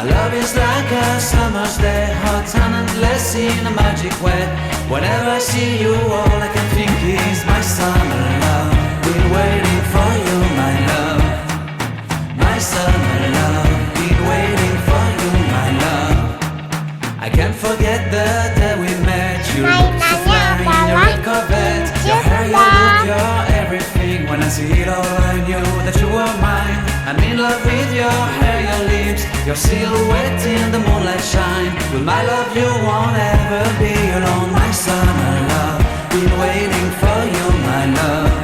love is like a summer's day, hot and endless in a magic way. Whenever I see you, all I can think is my summer love. Been waiting for you, my love. My summer love. Been waiting for you, my love. I can't forget the day we met. You look so fine in your red Corvette. Your hair, your look, your everything. When I see it all, I knew that you were mine. I'm in love with your hair, your lips, your silhouette in the moonlight shine. With my love you won't ever be alone. My summer love, been waiting for you, my love.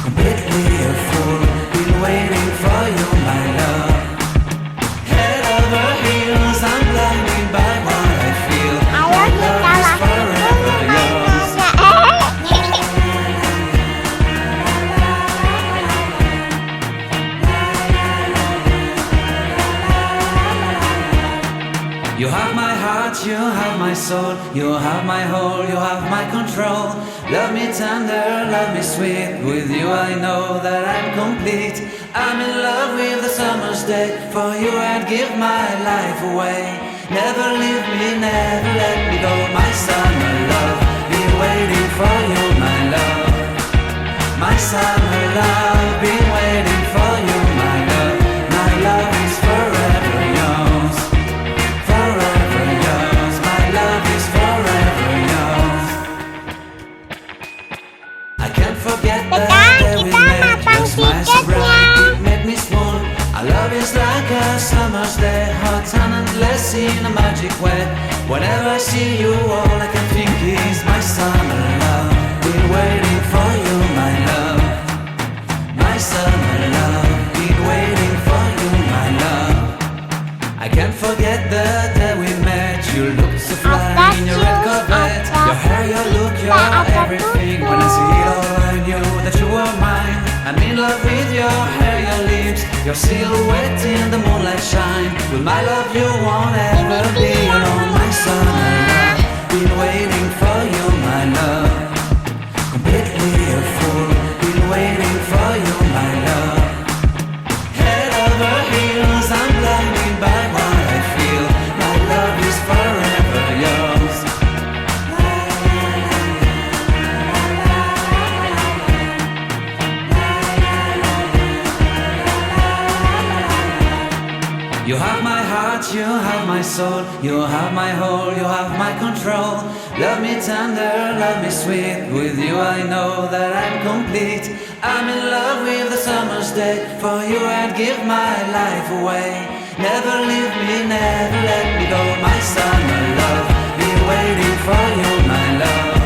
Completely a fool, been waiting for you, my love. Head over heels, I'm blinded by what I feel. My love is forever yours. You have my heart, you have my soul, you have my whole, you have my control. Love me tender, love me sweet, with you I know that I'm complete. I'm in love with the summer's day, for you I'd give my life away. Never leave me, never let me go, my summer love. Been waiting for you, my love. My summer love, been waiting for you, my love. My love is forever yours. Forever yours, my love is forever yours. I can't forget the day we met. Your smile so bright, it made me swoon. Our love is like a summer's day, hot and endless in a magic way. Whenever I see you, all I can think is my summer love. Been waiting for you, my love. My summer love, been waiting for you, my love. I can't forget the day we met. You looked so fly in your red Corvette. Your hair, your look, your everything. When I see it all, I knew that you were mine. I'm in love with your hair, your lips, your silhouette in the moonlight shine. With my love you won't ever be alone. My summer love, been waiting for you, my love. Completely a fool, been waiting for you, my love. Head over heels, I'm blinded by what I feel. My love is forever yours. You have my heart, you have my soul, you have my whole, you have my control. Love me tender, love me sweet, with you I know that I'm complete. I'm in love with the summer's day, for you I'd give my life away. Never leave me, never let me go, my summer love. Been waiting for you, my love.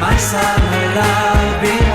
My summer love, been